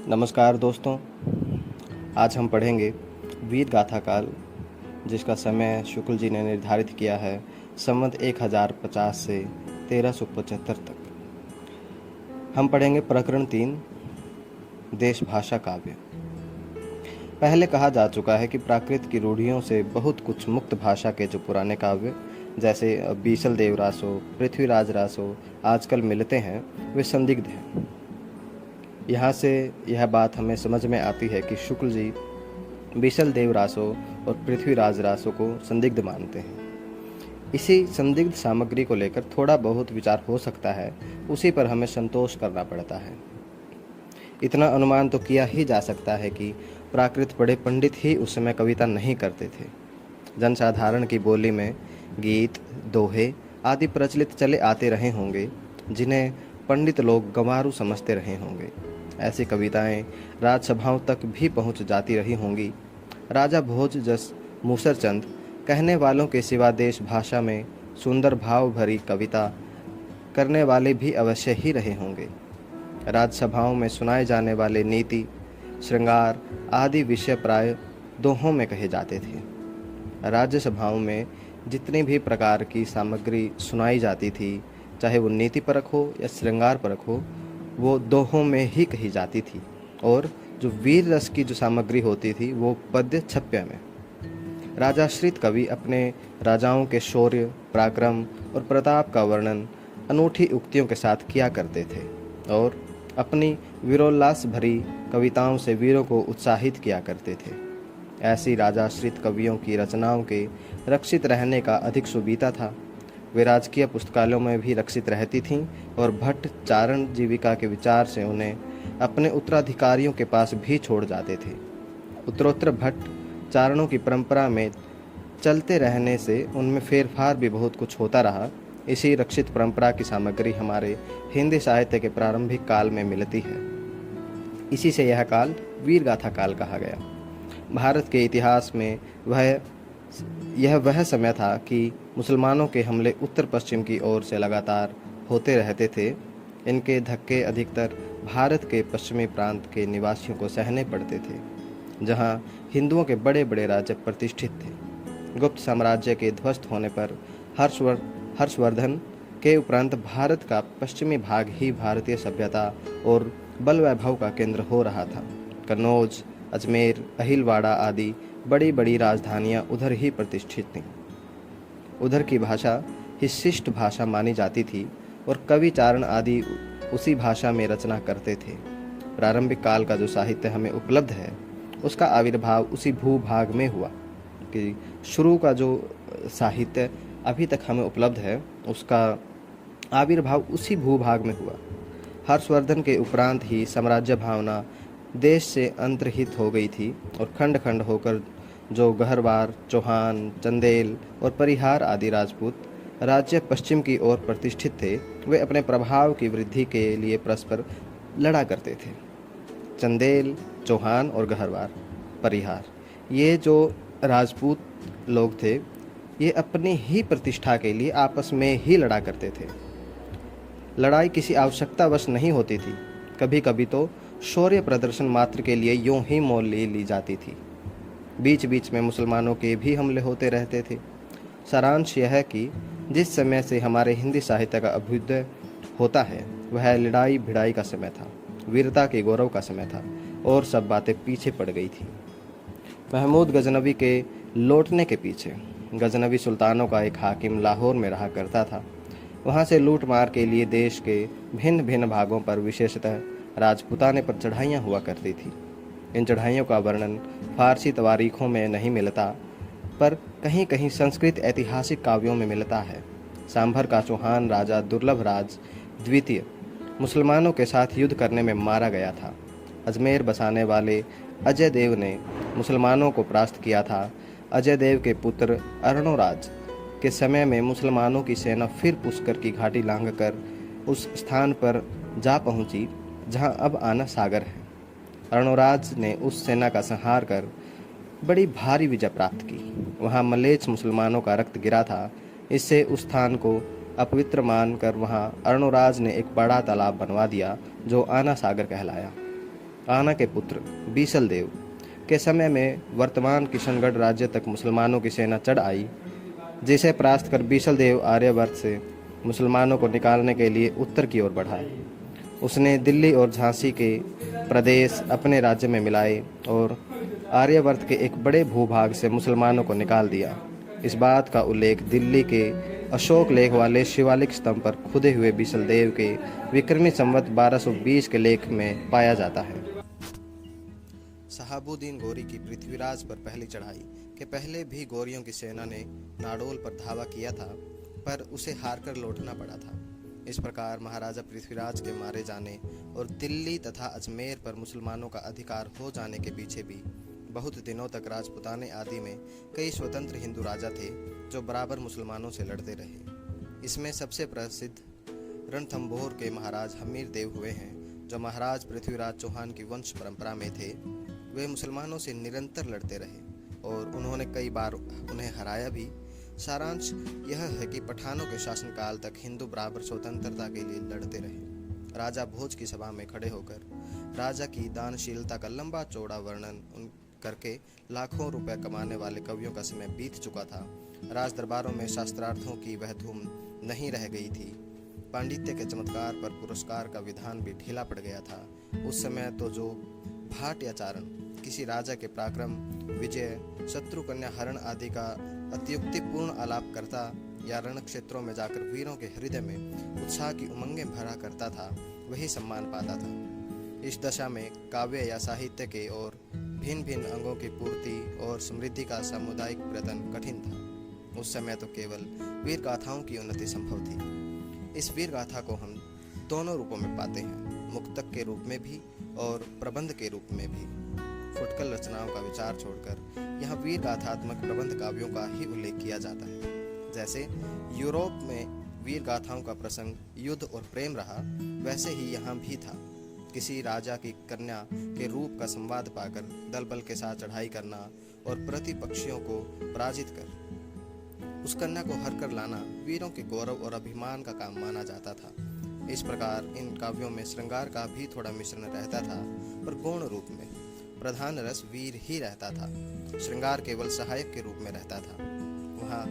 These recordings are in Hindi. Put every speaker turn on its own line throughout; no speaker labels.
नमस्कार दोस्तों। आज हम पढ़ेंगे वीर गाथा काल, जिसका समय शुक्ल जी ने निर्धारित किया है संवत 1050 से 1375 तक। हम पढ़ेंगे प्रकरण 3, देश भाषा काव्य। पहले कहा जा चुका है कि प्राकृत की रूढ़ियों से बहुत कुछ मुक्त भाषा के जो पुराने काव्य जैसे बीसल देव रासो, पृथ्वीराज रासो आजकल मिलते हैं, वे संदिग्ध हैं। यहाँ से यह बात हमें समझ में आती है कि शुक्ल जी बीसल देव रासो और पृथ्वीराज रासो को संदिग्ध मानते हैं। इसी संदिग्ध सामग्री को लेकर थोड़ा बहुत विचार हो सकता है, उसी पर हमें संतोष करना पड़ता है। इतना अनुमान तो किया ही जा सकता है कि प्राकृत पढ़े पंडित ही उस समय कविता नहीं करते थे। जनसाधारण की बोली में गीत, दोहे आदि प्रचलित चले आते रहे होंगे, जिन्हें पंडित लोग गंवारू समझते रहे होंगे। ऐसी कविताएं राजसभाओं तक भी पहुंच जाती रही होंगी। राजा भोज जस मूसरचंद कहने वालों के सिवा देश भाषा में सुंदर भाव भरी कविता करने वाले भी अवश्य ही रहे होंगे। राजसभाओं में सुनाए जाने वाले नीति, श्रृंगार आदि विषय प्राय दोहों में कहे जाते थे। राज्यसभाओं में जितनी भी प्रकार की सामग्री सुनाई जाती थी, चाहे वो नीति परक हो या श्रृंगार परक हो, वो दोहों में ही कही जाती थी। और जो वीर रस की जो सामग्री होती थी वो पद्य छप्य में। राजाश्रित कवि अपने राजाओं के शौर्य, पराक्रम और प्रताप का वर्णन अनूठी उक्तियों के साथ किया करते थे और अपनी वीरोल्लास भरी कविताओं से वीरों को उत्साहित किया करते थे। ऐसी राजाश्रित कवियों की रचनाओं के रक्षित रहने का अधिक सुबीता था। वे राजकीय पुस्तकालयों में भी रक्षित रहती थीं और भट्ट चारण जीविका के विचार से उन्हें अपने उत्तराधिकारियों के पास भी छोड़ जाते थे। उत्तरोत्तर भट्ट चारणों की परंपरा में चलते रहने से उनमें फेरफार भी बहुत कुछ होता रहा। इसी रक्षित परंपरा की सामग्री हमारे हिंदी साहित्य के प्रारंभिक काल में मिलती है। इसी से यह काल वीर गाथा काल कहा गया। भारत के इतिहास में यह वह समय था कि मुसलमानों के हमले उत्तर पश्चिम की ओर से लगातार होते रहते थे। इनके धक्के अधिकतर भारत के पश्चिमी प्रांत के निवासियों को सहने पड़ते थे, जहां हिंदुओं के बड़े बड़े राज्य प्रतिष्ठित थे। गुप्त साम्राज्य के ध्वस्त होने पर हर्षवर्धन के उपरांत भारत का पश्चिमी भाग ही भारतीय सभ्यता और बल वैभव का केंद्र हो रहा था। कन्नौज, अजमेर, अहिलवाड़ा आदि बड़ी बड़ी राजधानियां उधर ही प्रतिष्ठित थीं। उधर की भाषा ही शिष्ट भाषा मानी जाती थी और कवि चारण आदि उसी भाषा में रचना करते थे। प्रारंभिक काल का जो साहित्य हमें उपलब्ध है, उसका आविर्भाव उसी भूभाग में हुआ कि शुरू का जो साहित्य अभी तक हमें उपलब्ध है, उसका आविर्भाव उसी भूभाग में हुआ। हर्षवर्धन के उपरांत ही साम्राज्य भावना देश से अंतर्हित हो गई थी और खंड खंड होकर जो गहरवार, चौहान, चंदेल और परिहार आदि राजपूत राज्य पश्चिम की ओर प्रतिष्ठित थे, वे अपने प्रभाव की वृद्धि के लिए परस्पर लड़ा करते थे। चंदेल, चौहान और गहरवार, परिहार, ये जो राजपूत लोग थे, ये अपनी ही प्रतिष्ठा के लिए आपस में ही लड़ा करते थे। लड़ाई किसी आवश्यकतावश नहीं होती थी, कभी कभी तो शौर्य प्रदर्शन मात्र के लिए यूं ही मोल ली जाती थी। बीच बीच में मुसलमानों के भी हमले होते रहते थे। सारांश यह है कि जिस समय से हमारे हिंदी साहित्य का अभ्युदय होता है, वह लड़ाई भिड़ाई का समय था, वीरता के गौरव का समय था और सब बातें पीछे पड़ गई थी। महमूद गजनवी के लौटने के पीछे गजनवी सुल्तानों का एक हाकिम लाहौर में रहा करता था। वहाँ से लूट मार के लिए देश के भिन्न भिन्न भागों पर विशेषतः राजपुताने पर चढ़ाइयाँ हुआ करती थी। इन चढ़ाइयों का वर्णन फारसी तवारीखों में नहीं मिलता, पर कहीं कहीं संस्कृत ऐतिहासिक काव्यों में मिलता है। सांभर का चौहान राजा दुर्लभ राज द्वितीय मुसलमानों के साथ युद्ध करने में मारा गया था। अजमेर बसाने वाले अजय देव ने मुसलमानों को परास्त किया था। अजय देव के पुत्र अर्णोराज के समय में मुसलमानों की सेना फिर पुष्कर की घाटी लांघकर उस स्थान पर जा पहुंची जहां अब आना सागर है। अर्णोराज ने उस सेना का संहार कर बड़ी भारी विजय प्राप्त की। वहां मलेच्छ मुसलमानों का रक्त गिरा था। इससे उस स्थान को अपवित्र मानकर वहां अर्णोराज ने एक बड़ा तालाब बनवा दिया, जो आना सागर कहलाया। आना के पुत्र बीसल देव के समय में वर्तमान किशनगढ़ राज्य तक मुसलमानों की सेना चढ़ आई, जिसे परास्त कर बीसल देव आर्यावर्त से मुसलमानों को निकालने के लिए उत्तर की ओर बढ़ा। उसने दिल्ली और झांसी के प्रदेश अपने राज्य में मिलाए और आर्यावर्त के एक बड़े भूभाग से मुसलमानों को निकाल दिया। इस बात का उल्लेख दिल्ली के अशोक लेख वाले शिवालिक स्तंभ पर खुदे हुए बीसल देव के विक्रमी संवत 1220 के लेख में पाया जाता है। शहाबुद्दीन गोरी की पृथ्वीराज पर पहली चढ़ाई के पहले भी गोरियों की सेना ने नाडोल पर धावा किया था, पर उसे हारकर लौटना पड़ा था। इस प्रकार महाराजा पृथ्वीराज के मारे जाने और दिल्ली तथा अजमेर पर मुसलमानों का अधिकार हो जाने के पीछे भी बहुत दिनों तक राजपुताने आदि में कई स्वतंत्र हिंदू राजा थे जो बराबर मुसलमानों से लड़ते रहे। इसमें सबसे प्रसिद्ध रणथंभौर के महाराज हमीर देव हुए हैं, जो महाराज पृथ्वीराज चौहान की वंश परंपरा में थे। वे मुसलमानों से निरंतर लड़ते रहे और उन्होंने कई बार उन्हें हराया भी। सारांश यह है कि पठानों के शासनकाल तक हिंदू बराबर स्वतंत्रता के लिए लड़ते रहे। राजा भोज की सभा में खड़े होकर राजा की दानशीलता का लंबा चौड़ा वर्णन करके लाखों रुपए कमाने वाले कवियों का समय बीत चुका था। राज दरबारों में शास्त्रार्थों की वह धूम नहीं रह गई थी। पांडित्य के चमत्कार पर पुरस्कार का विधान भी ढीला पड़ गया था। उस समय तो जो भाट या चारण किसी राजा के पराक्रम, विजय, शत्रु कन्या हरण आदि का अत्युक्तिपूर्ण आलाप करता या रण क्षेत्रों में जाकर वीरों के हृदय में उत्साह की उमंगें भरा करता था, वही सम्मान पाता था। इस दशा में काव्य या साहित्य के और भिन्न भिन्न अंगों की पूर्ति और समृद्धि का सामुदायिक प्रयत्न कठिन था। उस समय तो केवल वीर गाथाओं की उन्नति संभव थी। इस वीर गाथा को हम दोनों रूपों में पाते हैं, मुक्तक के रूप में भी और प्रबंध के रूप में भी। फुटकल रचनाओं का विचार छोड़कर यहाँ वीर गाथात्मक प्रबंध काव्यों का ही उल्लेख किया जाता है। जैसे यूरोप में वीर गाथाओं का प्रसंग युद्ध और प्रेम रहा, वैसे ही यहाँ भी था। किसी राजा की कन्या के रूप का संवाद पाकर दल बल के साथ चढ़ाई करना और प्रतिपक्षियों को पराजित कर उस कन्या को हर कर लाना वीरों के गौरव और अभिमान का काम माना जाता था। इस प्रकार इन काव्यों में श्रृंगार का भी थोड़ा मिश्रण रहता था, पर गौण रूप में। प्रधान रस वीर ही रहता था, श्रृंगार केवल सहायक के रूप में रहता था। वहाँ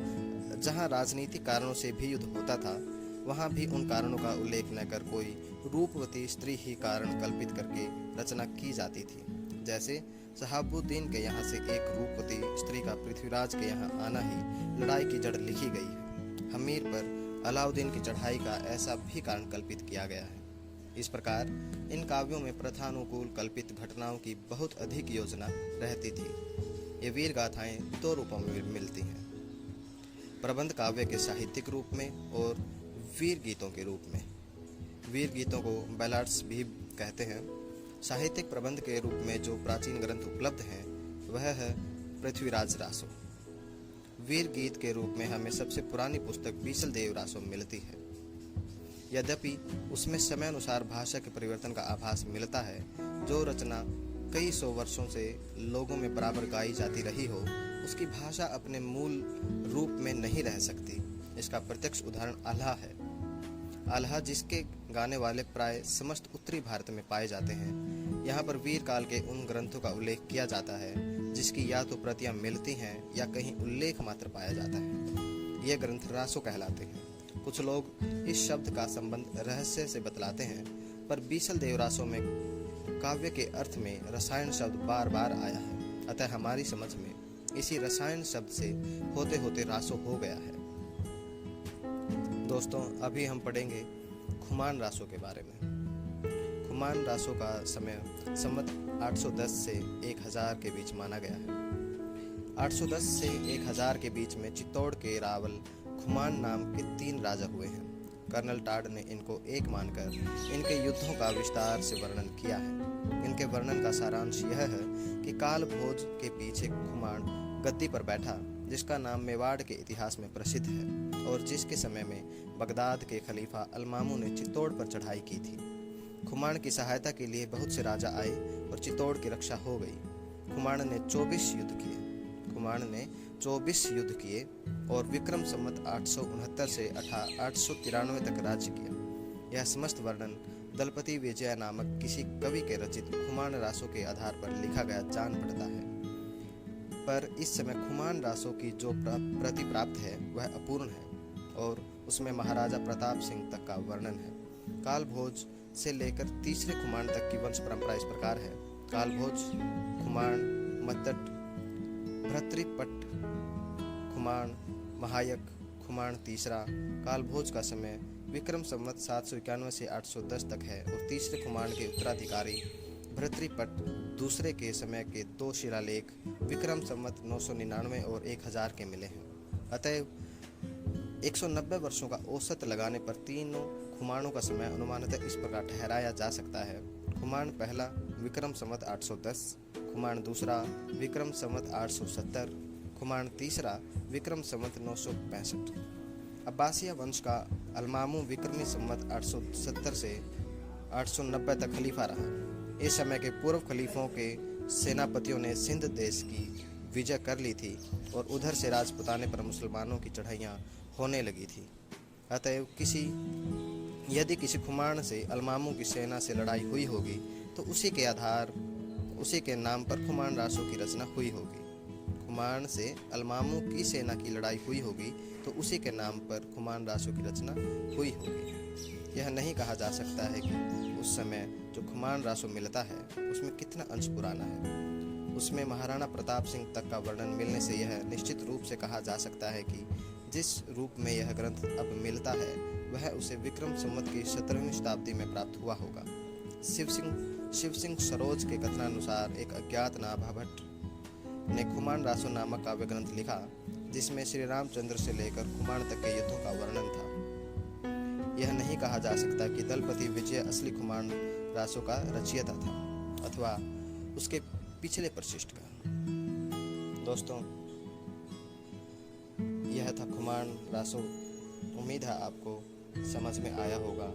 जहाँ राजनीतिक कारणों से भी युद्ध होता था, वहाँ भी उन कारणों का उल्लेख न कर कोई रूपवती स्त्री ही कारण कल्पित करके रचना की जाती थी। जैसे शहाबुद्दीन के यहाँ से एक रूपवती स्त्री का पृथ्वीराज के यहाँ आना ही लड़ाई की जड़ लिखी गई है। हमीर पर अलाउद्दीन की चढ़ाई का ऐसा भी कारण कल्पित किया गया है। इस प्रकार इन काव्यों में प्रथानुकूल कल्पित घटनाओं की बहुत अधिक योजना रहती थी। ये वीर गाथाएं दो रूपों में मिलती हैं, प्रबंध काव्य के साहित्यिक रूप में और वीर गीतों के रूप में। वीर गीतों को बैलाड्स भी कहते हैं। साहित्यिक प्रबंध के रूप में जो प्राचीन ग्रंथ उपलब्ध हैं वह है पृथ्वीराज रासो। वीर गीत के रूप में हमें सबसे पुरानी पुस्तक बीसल देव रासो मिलती है। यद्यपि उसमें समय अनुसार भाषा के परिवर्तन का आभास मिलता है। जो रचना कई सौ वर्षों से लोगों में बराबर गाई जाती रही हो, उसकी भाषा अपने मूल रूप में नहीं रह सकती। इसका प्रत्यक्ष उदाहरण आल्हा है। आल्हा जिसके गाने वाले प्राय समस्त उत्तरी भारत में पाए जाते हैं। यहाँ पर वीर काल के उन ग्रंथों का उल्लेख किया जाता है जिसकी या तो प्रतियां मिलती हैं या कहीं उल्लेख मात्र पाया जाता है। ये ग्रंथ रासो कहलाते हैं। कुछ लोग इस शब्द का संबंध रहस्य से बतलाते हैं, पर बीसल देव रासो में काव्य के अर्थ में रसायन शब्द बार बार आया है। अतः हमारी समझ में इसी रसायन शब्द से होते होते रासो हो गया है। दोस्तों, अभी हम पढ़ेंगे खुमान रासो के बारे में। खुमान रासो का समय संवत 810 से 1000 के बीच माना गया है। 810 से 1000 के बीच में चित्तौड़ के रावल खुमान नाम के 3 राजा हुए हैं। कर्नल टाड ने इनको एक मानकर इनके युद्धों का विस्तार से वर्णन किया है। इनके वर्णन का सारांश यह है कि काल भोज के पीछे खुमान गद्दी पर बैठा, जिसका नाम मेवाड़ के इतिहास में प्रसिद्ध है और जिसके समय में बगदाद के खलीफा अलमामू ने चित्तौड़ पर चढ़ाई की थी। खुमान की सहायता के लिए बहुत से राजा आए और चित्तौड़ की रक्षा हो गई। खुमान ने 24 युद्ध किए और विक्रम संवत 869 से 893 तक राज्य किया। यह समस्त वर्णन दलपति विजय नामक किसी कवि के रचित खुमान रासों के आधार पर लिखा गया जान पड़ता है। पर इस समय खुमान रासों की जो प्रति प्राप्त है वह अपूर्ण है और उसमें महाराजा प्रताप सिंह तक का वर्णन है। कालभोज से लेकर तीसरे खुमान तक की वंश परंपरा इस प्रकार है: कालभोज, खुमान, मद्दट, भृतृपट्ट, खुमान, महायक, खुमान तीसरा। कालभोज का समय विक्रम संवत 791 से 810 तक है और तीसरे खुमान के उत्तराधिकारी भृतृपट्ट दूसरे के समय के 2 शिलालेख विक्रम संवत 999 और 1000 के मिले हैं। अतएव 190 वर्षों का औसत लगाने पर तीनों खुमानों का समय अनुमानतः इस प्रकार ठहराया जा सकता है: खुमान पहला विक्रम संवत 810, खुमान दूसरा विक्रम संवत 870, खुमान तीसरा विक्रम संवत 965। अब्बासिया वंश का अलमामू विक्रमी संवत 870 से 890 तक खलीफा रहा। इस समय के पूर्व खलीफों के सेनापतियों ने सिंध देश की विजय कर ली थी और उधर से राजपुताने पर मुसलमानों की चढ़ाइयाँ होने लगी थी। अतएव यदि किसी खुमान से अलमामू की सेना से लड़ाई हुई होगी तो उसी के नाम पर खुमान रासों की रचना हुई होगी। खुमान से अलमामू की सेना की लड़ाई हुई होगी तो उसी के नाम पर खुमान रासों की रचना हुई होगी। यह नहीं कहा जा सकता है कि उस समय जो खुमान रासों मिलता है उसमें कितना अंश पुराना है। उसमें महाराणा प्रताप सिंह तक का वर्णन मिलने से यह निश्चित रूप से कहा जा सकता है कि जिस रूप में यह ग्रंथ अब मिलता है वह उसे विक्रम संवत की 17वीं शताब्दी में प्राप्त हुआ होगा। शिव सिंह सरोज के कथनानुसार एक अज्ञात नाभा भट्ट ने खुमान रासो नामक काव्य ग्रंथ लिखा जिसमें श्री रामचंद्र से लेकर खुमान तक के युद्धों का वर्णन था। यह नहीं कहा जा सकता कि दलपति विजय असली खुमान रासों का रचयिता था अथवा उसके पिछले परिशिष्ट का। दोस्तों, यह था खुमान रासो। उम्मीद है आपको समझ में आया होगा।